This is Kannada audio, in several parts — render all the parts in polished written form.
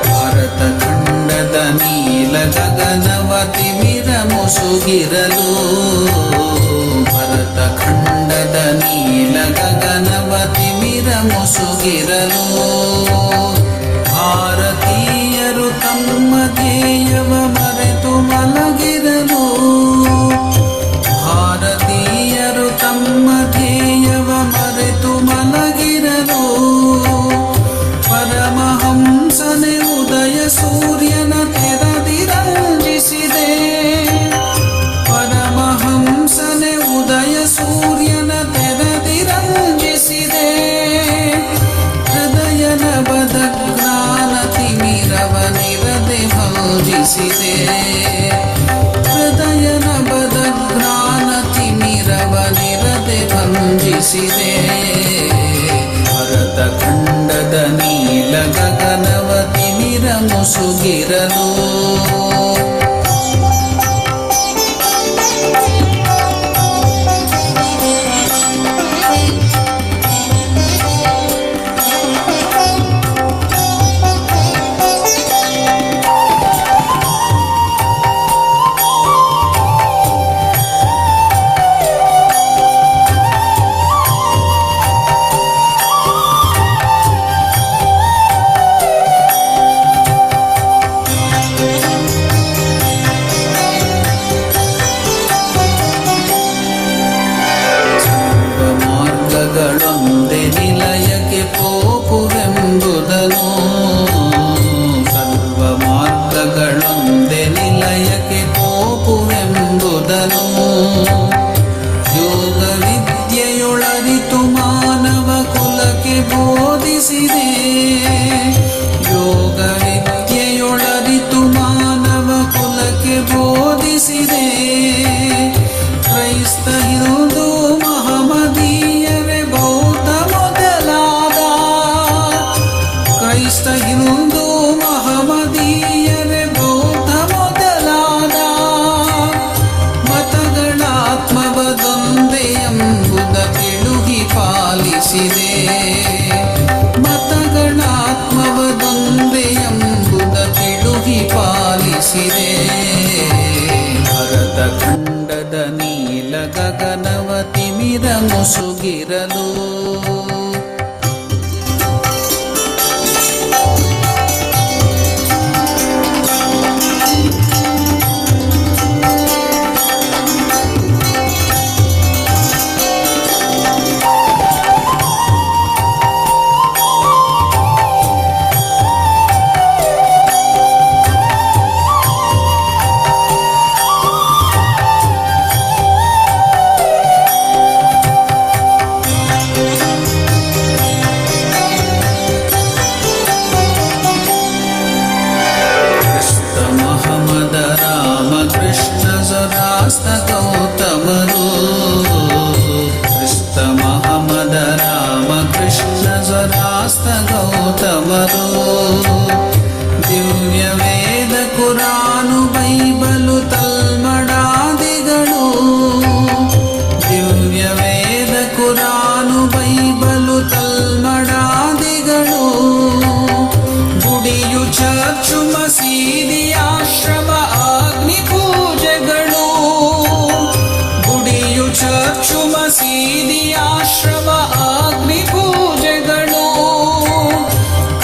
ಭಾರತ ಗಗನವತಿ ಮಿರ ಮುಸುಗಿರಲು ಭರತ ಖಂಡದ ನೀಲ ಗಗನವತಿ ಮಿರ ಮುಸುಗಿರಲು ಭಾರತೀಯರು ತಮ್ಮ ಧ್ಯೇಯವ ಮರೆತು ಮಲಗಿರಲು ಭಾರತೀಯರು ತಮ್ಮ ಧ್ಯೇಯವ ಮರೆತು ಮಲಗಿರಲು ಪರಮಹಂಸನೆ ಉದಯ ಸೂರ್ಯನ ತೆರದಿರಂಜಿಸಿದೆ ಪರಮಹಂಸನೆ ಉದಯ ಸೂರ್ಯನ ತೆರದಿರಂಜಿಸಿದೆ ಹೃದಯ ನಭದ ಜ್ಞಾನ ತಿಮಿರವ ನಿರದೆ ಭಂಜಿಸಿದೆ ಹೃದಯ ನಭದ ಜ್ಞಾನ ತಿಮಿರವ ನಿರದೆ ಭಂಜಿಸಿದೆ ಭರತ ಖಂಡದ ನೀಲ ಗಗನವತಿ ಮಿರ ಮುಸುಗಿರಲು ಗಳೊಂದೆ ನಿಲಯಕ್ಕೆ ಪೋಪುವೆಂಬುದನು ಸರ್ವ ಮಾರ್ಗಗಳೊಂದೆ ನಿಲಯಕ್ಕೆ ಪೋಪುವೆಂಬುದನು ಯೋಗ ವಿದ್ಯೆಯೊಳರಿತು ಮಾನವ ಕುಲಕ್ಕೆ ಬೋಧಿಸಿದೆ ಯೋಗ ವಿದ್ಯೆಯೊಳರಿತು ಮಾನವ ಕುಲಕ್ಕೆ ಬೋಧಿಸಿದೆ ಕ್ರೈಸ್ತ ಹಿಂದೂ ಮಹಮದೀಯರೇ ಬೌದ್ಧ ಮೊದಲಾದ ಕ್ರೈಸ್ತ ಹಿಂದೂ ಮಹಮದೀಯರೇ ಬೌದ್ಧ ಮೊದಲಾದ ಮತಗಳಾತ್ಮವದೊಂದೇ ಎಂಬುದ ತಿಳುಗಿ ಪಾಲಿಸಿದೆ ಮತಗಳಾತ್ಮವದೊಂದೇ ಎಂಬುದ ತಿಳುಗಿ ಪಾಲಿಸಿದೆ ಭರತ ಖಂಡದ ನೀಲ ಗಗನವತಿ ಮಿರ ಮುಸುಗಿರಲು ಗೌತಮರು ಕ್ರಿಸ್ತ ಮಹಮದ ರಾಮ ಕೃಷ್ಣ ಸ್ವರಾಸ್ತ ಗೌತಮರು ದಿವ್ಯ ವೇದ ಕುರಾನು ಬೈಬಲು ತಲ್ಮಡಾದಿಗಳು ದಿವ್ಯ ವೇದ ಕುರಾನು ಬೈಬಲು ತಲ್ಮಡಾದಿಗಳು ಗುಡಿಯು ಚರ್ಚು ಮಸೀದಿ ಆಶ್ರಮ ಅಗ್ನಿ ಪೂಜೆಗಳು ಗುಡಿಯು ಚರ್ಚು ಮಸೀದಿ ಆಶ್ರಮ ಅಗ್ನಿ ಪೂಜೆಗಳು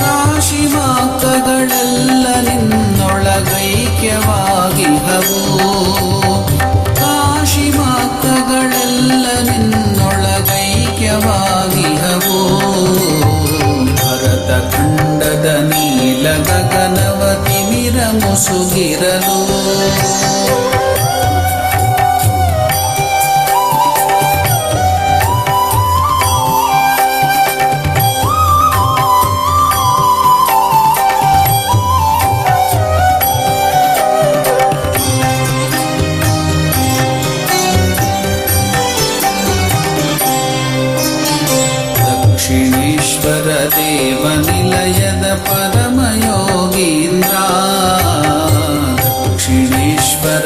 ಕಾಶಿ ಮಾಕಗಳೆಲ್ಲ ನಿನ್ನೊಳಗೈಕ್ಯವಾಗಿಹವು ಕಾಶಿ ಮಾಕಗಳೆಲ್ಲ ನಿನ್ನೊಳಗೈಕ್ಯವಾಗಿಹವು ಭರತ ಖಂಡದ ನೀಲ ಗಗನವತಿ ಮಿರ ಮುಸುಗಿರಲು ದಕ್ಷಿಣೇಶ್ವರ ದೇವ ನಿಲಯದ ಪರಮಯೋಗೀಂದ್ರ ದಕ್ಷಿಣೇಶ್ವರ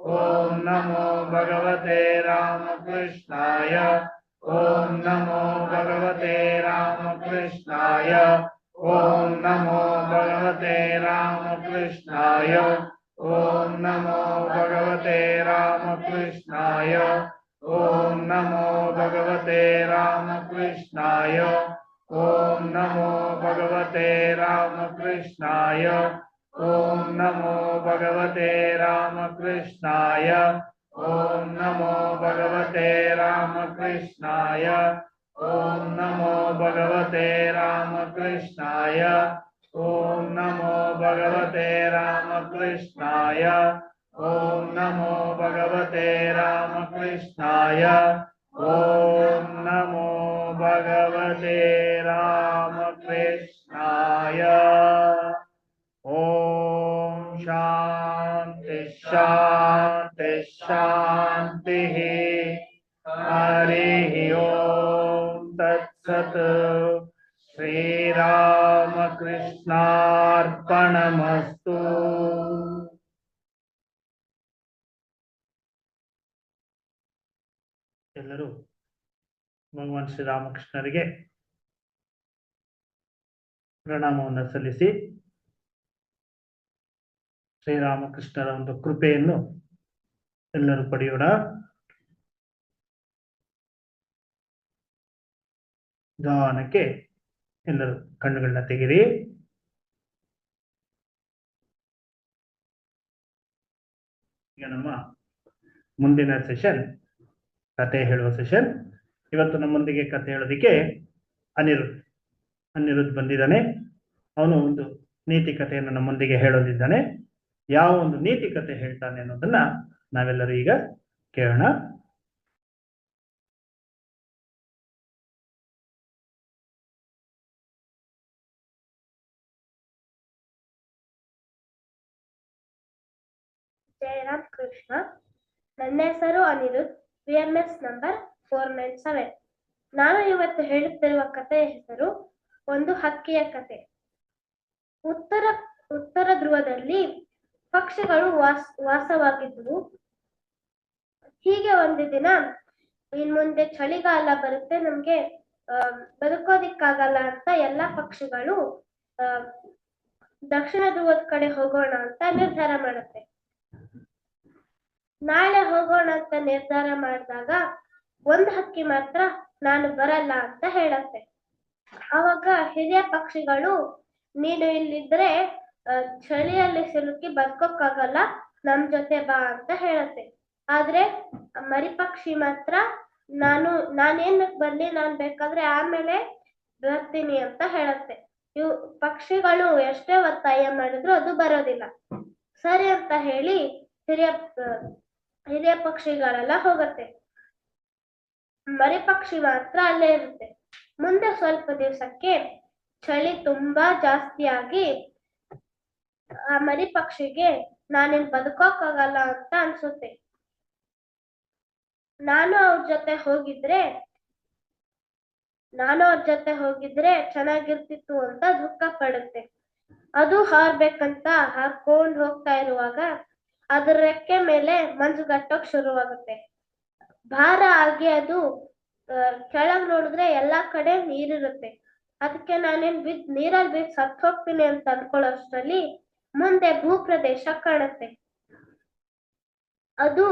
ಓಂ ನಮೋ ಭಗವತೆ ರಾಮಕೃಷ್ಣಾಯ ಓಂ ನಮೋ ಭಗವತೆ ರಾಮಕೃಷ್ಣಾಯ ಓಂ ನಮೋ ಭಗವತೆ ರಾಮಕೃಷ್ಣಾಯ ಓಂ ನಮೋ ಭಗವತೆ ರಾಮಕೃಷ್ಣಾಯ ಓಂ ನಮೋ ಭಗವತೆ ರಾಮಕೃಷ್ಣಾಯ ಓಂ ನಮೋ ಭಗವತೆ ರಾಮಕೃಷ್ಣಾಯ ಓಂ ನಮೋ ಭಗವತೆ ರಾಮಕೃಷ್ಣಾಯ ಓಂ ನಮೋ ಭಗವತೆ ರಾಮಕೃಷ್ಣಾಯ ಓಂ ನಮೋ ಭಗವತೆ ರಾಮಕೃಷ್ಣಾಯ ಓಂ ನಮೋ ಭಗವತೆ ರಾಮಕೃಷ್ಣಾಯ ಓಂ ನಮೋ ಭಗವತೆ ರಾಮಕೃಷ್ಣಾಯ ಓಂ ನಮೋ ಭಗವತೆ ರಾಮಕೃಷ್ಣಾಯ ಓಂ ಶಾಂತಿ ಶಾಂತಿ ಶಾಂತಿ ಹರಿ ಓಂ ತತ್ಸತ್ ಶ್ರೀರಾಮಕೃಷ್ಣಾರ್ಪಣಮಸ್ತು. ಎಲ್ಲರೂ ಭಗವಾನ್ ಶ್ರೀರಾಮಕೃಷ್ಣರಿಗೆ ಪ್ರಣಾಮವನ್ನು ಸಲ್ಲಿಸಿ ಶ್ರೀರಾಮಕೃಷ್ಣರ ಒಂದು ಕೃಪೆಯನ್ನು ಎಲ್ಲರೂ ಪಡೆಯೋಣ. ನಿಧಾನಕ್ಕೆ ಎಲ್ಲರೂ ಕಣ್ಣುಗಳನ್ನ ತೆಗಿರಿ. ಈಗ ನಮ್ಮ ಮುಂದಿನ ಸೆಷನ್ ಕತೆ ಹೇಳುವ ಸೆಷನ್. ಇವತ್ತು ನಮ್ಮೊಂದಿಗೆ ಕತೆ ಹೇಳೋದಿಕ್ಕೆ ಅನಿರುದ್ಧ್ ಬಂದಿದ್ದಾನೆ. ಅವನು ಒಂದು ನೀತಿ ಕಥೆಯನ್ನು ನಮ್ಮೊಂದಿಗೆ ಹೇಳೋದಿದ್ದಾನೆ. ಯಾವ ಒಂದು ನೀತಿ ಕಥೆ ಹೇಳ್ತಾನೆ ಅನ್ನೋದನ್ನ ನಾವೆಲ್ಲರೂ ಈಗ ಕೇಳೋಣ. ಜಯರಾಮ್ ಕೃಷ್ಣ. ನನ್ನ ಹೆಸರು ಅನಿರುದ್ಧ್, PMS ನಂಬರ್ 497. ನಾನು ಇವತ್ತು ಹೇಳುತ್ತಿರುವ ಕಥೆಯ ಹೆಸರು ಒಂದು ಹಕ್ಕಿಯ ಕತೆ. ಉತ್ತರ ಧ್ರುವದಲ್ಲಿ ಪಕ್ಷಿಗಳು ವಾಸವಾಗಿದ್ದವು. ಹೀಗೆ ಒಂದು ದಿನ, ಇನ್ ಮುಂದೆ ಚಳಿಗಾಲ ಬರುತ್ತೆ, ನಮ್ಗೆ ಬದುಕೋದಿಕ್ಕಾಗಲ್ಲ ಅಂತ ಎಲ್ಲಾ ಪಕ್ಷಿಗಳು ದಕ್ಷಿಣ ಧ್ರುವದ ಕಡೆ ಹೋಗೋಣ ಅಂತ ನಿರ್ಧಾರ ಮಾಡುತ್ತೆ. ನಾಳೆ ಹೋಗೋಣ ಅಂತ ನಿರ್ಧಾರ ಮಾಡಿದಾಗ ಒಂದ್ ಹಕ್ಕಿ ಮಾತ್ರ ನಾನು ಬರಲ್ಲ ಅಂತ ಹೇಳತ್ತೆ. ಅವಾಗ ಹಿರಿಯ ಪಕ್ಷಿಗಳು, ನೀನು ಇಲ್ಲಿದ್ರೆ ಚಳಿಯಲ್ಲಿ ಸಿಲುಕಿ ಬದುಕೋಕ್ಕಾಗಲ್ಲ, ನಮ್ ಜೊತೆ ಬಾ ಅಂತ ಹೇಳತ್ತೆ. ಆದ್ರೆ ಮರಿ ಪಕ್ಷಿ ಮಾತ್ರ, ನಾನೇನಕ್ ಬರ್ಲಿ, ನಾನ್ ಬೇಕಾದ್ರೆ ಆಮೇಲೆ ಬರ್ತೀನಿ ಅಂತ ಹೇಳತ್ತೆ. ಇವು ಪಕ್ಷಿಗಳು ಎಷ್ಟೇ ಒತ್ತಾಯ ಮಾಡಿದ್ರು ಅದು ಬರೋದಿಲ್ಲ. ಸರಿ ಅಂತ ಹೇಳಿ ಹಿರಿಯ ಪಕ್ಷಿಗಳೆಲ್ಲ ಹೋಗುತ್ತೆ. ಮರಿ ಪಕ್ಷಿ ಮಾತ್ರ ಅಲ್ಲೇ ಇರುತ್ತೆ. ಮುಂದೆ ಸ್ವಲ್ಪ ದಿವಸಕ್ಕೆ ಚಳಿ ತುಂಬಾ ಜಾಸ್ತಿ ಆಗಿ ಆ ಮರಿ ಪಕ್ಷಿಗೆ ನಾನಿನ್ ಬದುಕೋಕ್ಕಾಗಲ್ಲ ಅಂತ ಅನ್ಸುತ್ತೆ. ನಾನು ಅವ್ರ ಜೊತೆ ಹೋಗಿದ್ರೆ ಚೆನ್ನಾಗಿರ್ತಿತ್ತು ಅಂತ ದುಃಖ ಪಡುತ್ತೆ. ಅದು ಹಾರ್ಬೇಕಂತ ಹಾರ್ಕೊಂಡ್ ಹೋಗ್ತಾ ಇರುವಾಗ ಅದ್ರ ರೆಕ್ಕೆ ಮೇಲೆ ಮಂಜುಗಟ್ಟೋಕ್ ಶುರುವಾಗುತ್ತೆ. ಭಾರ ಆಗಿ ಅದು ಕೆಳಗ್ ನೋಡಿದ್ರೆ ಎಲ್ಲಾ ಕಡೆ ನೀರಿರುತ್ತೆ. ಅದಕ್ಕೆ ನಾನೇನ್ ನೀರಲ್ಲಿ ಬಿದ್ದು ಸತ್ತು ಹೋಗ್ತೀನಿ ಅಂತ ಅನ್ಕೊಳ್ಳೋಷ್ಟ್ರಲ್ಲಿ ಮುಂದೆ ಭೂಪ್ರದೇಶ ಕಾಣುತ್ತೆ. ಅದು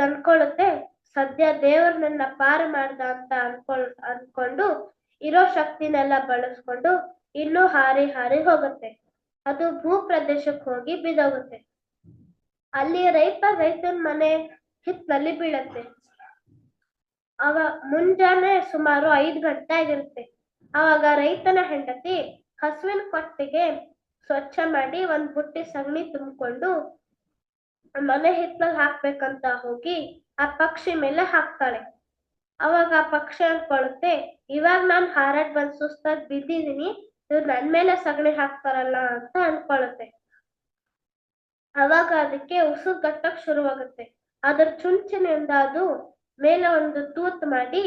ಅನ್ಕೊಳ್ಳುತ್ತೆ, ಸದ್ಯ ದೇವ್ರ ನನ್ನ ಪಾರು ಮಾಡ್ದ ಅಂತ ಅನ್ಕೊಂಡು ಇರೋ ಶಕ್ತಿನೆಲ್ಲ ಬಳಸ್ಕೊಂಡು ಇನ್ನೂ ಹಾರಿ ಹೋಗುತ್ತೆ. ಅದು ಭೂಪ್ರದೇಶಕ್ಕೆ ಹೋಗಿ ಬಿದ್ದೋಗುತ್ತೆ. ಅಲ್ಲಿ ರೈತನ ಮನೆ ಹಿತ್ತಲಲ್ಲಿ ಬೀಳತ್ತೆ. ಮುಂಜಾನೆ ಸುಮಾರು 5 ಗಂಟೆ ಆಗಿರುತ್ತೆ. ಅವಾಗ ರೈತನ ಹೆಂಡತಿ ಹಸುವಿನ ಕೊಟ್ಟಿಗೆ ಸ್ವಚ್ಛ ಮಾಡಿ ಒಂದ್ ಬುಟ್ಟಿ ಸಗಣಿ ತುಂಬಿಕೊಂಡು ಮನೆ ಹಿತ್ತಲಲ್ಲಿ ಹಾಕ್ಬೇಕಂತ ಹೋಗಿ ಆ ಪಕ್ಷಿ ಮೇಲೆ ಹಾಕ್ತಾಳೆ. ಅವಾಗ ಆ ಪಕ್ಷಿ ಅನ್ಕೊಳ್ಳುತ್ತೆ, ಇವಾಗ ನಾನ್ ಹಾರಾಡ್ ಬಂದ್ ಸುಸ್ತಾಗಿ ಬಿದ್ದಿದೀನಿ, ಇವ್ರು ನನ್ ಮೇಲೆ ಸಗಣಿ ಹಾಕ್ತಾರಲ್ಲ ಅಂತ ಅನ್ಕೊಳ್ಳುತ್ತೆ. ಅವಾಗ ಅದಕ್ಕೆ ಉಸಿರು ಗಟ್ಟಕ್ ಶುರುವಾಗುತ್ತೆ. ಅದ್ರ ಚುಂಚನೆಯಿಂದ ಅದು ಮೇಲೆ ಒಂದು ತೂತ್ ಮಾಡಿ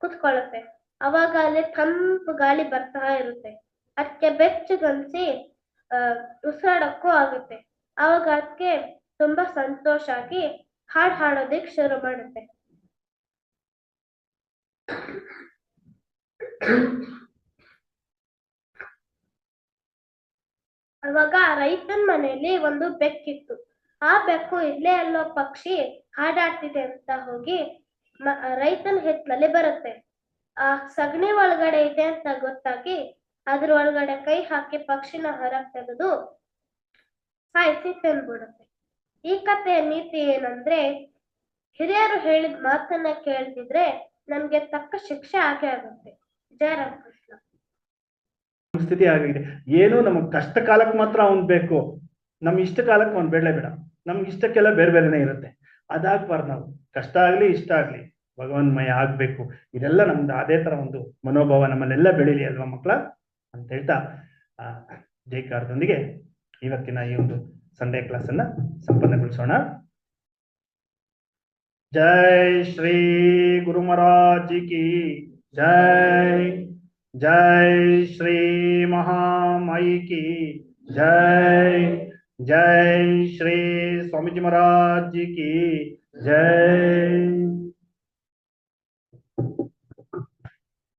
ಕುತ್ಕೊಳ್ಳುತ್ತೆ. ಅವಾಗ ಅಲ್ಲಿ ತಂಪು ಗಾಳಿ ಬರ್ತಾ ಇರುತ್ತೆ. ಅದಕ್ಕೆ ಬೆಚ್ಚಗನ್ಸಿ ಉಸಿರಾಡಕ್ಕೂ ಆಗುತ್ತೆ. ಅವಾಗ ಅದಕ್ಕೆ ತುಂಬಾ ಸಂತೋಷ ಆಗಿ ಹಾಡ್ ಹಾಡೋದಿಕ್ ಶುರು ಮಾಡುತ್ತೆ. ಅವಾಗ ರೈತನ ಮನೆಯಲ್ಲಿ ಒಂದು ಬೆಕ್ಕಿತ್ತು. ಆ ಬೆಕ್ಕು ಇಲ್ಲೇ ಅಲ್ಲೋ ಪಕ್ಷಿ ಹಾಡಾಡ್ತಿದೆ ಅಂತ ಹೋಗಿ ರೈತನ ಹಿತ್ತಲಲ್ಲಿ ಬರುತ್ತೆ. ಆ ಸಗಣಿ ಒಳಗಡೆ ಇದೆ ಅಂತ ಗೊತ್ತಾಗಿ ಅದ್ರ ಒಳಗಡೆ ಕೈ ಹಾಕಿ ಪಕ್ಷಿನ ಹೊರಗೆ ತೆಗೆದು ಸಾಯಿಸಿ ತಿಂದ್ಬಿಡುತ್ತೆ. ಈ ಕಥೆಯ ನೀತಿ ಏನಂದ್ರೆ, ಹಿರಿಯರು ಹೇಳಿದ ಮಾತನ್ನ ಕೇಳ್ತಿದ್ರೆ ನಮ್ಗೆ ತಕ್ಕ ಶಿಕ್ಷೆ ಆಗೇ ಆಗುತ್ತೆ. ಜಯ ರಾಮಕೃಷ್ಣ. ಸ್ಥಿತಿ ಆಗಿದೆ. ಏನು ನಮಗ್ ಕಷ್ಟ ಕಾಲಕ್ಕೆ ಮಾತ್ರ ಅವ್ನ್ ಬೇಕು, ನಮ್ ಇಷ್ಟ ಕಾಲಕ್ಕೆ ಅವ್ನ್ ಬೇಡಲೇ ಬೇಡ. ನಮ್ಗೆ ಇಷ್ಟಕ್ಕೆಲ್ಲ ಬೇರೆ ಬೇರೆನೆ ಇರುತ್ತೆ. ಅದಾಗ್ಬಾರ್ದು. ನಾವು ಕಷ್ಟ ಆಗ್ಲಿ ಇಷ್ಟ ಆಗ್ಲಿ ಭಗವನ್ಮಯ ಆಗ್ಬೇಕು. ಇದೆಲ್ಲ ನಮ್ದು ಅದೇ ತರ ಒಂದು ಮನೋಭಾವ ನಮ್ಮಲ್ಲೆಲ್ಲ ಬೆಳೀಲಿ ಅಲ್ವಾ ಮಕ್ಕಳ ಅಂತ ಹೇಳ್ತಾ ಜೈಕಾರದೊಂದಿಗೆ ಇವತ್ತಿನ ಈ ಒಂದು ಸಂಡೇ ಕ್ಲಾಸ್ ಅನ್ನ ಸಂಪನ್ನಗೊಳಿಸೋಣ. ಜೈ ಶ್ರೀ ಗುರು ಮಹಾರಾಜ್ ಕಿ ಜೈ. जय श्री महामाई की जय. जय श्री स्वामी जी महाराज जी की जय.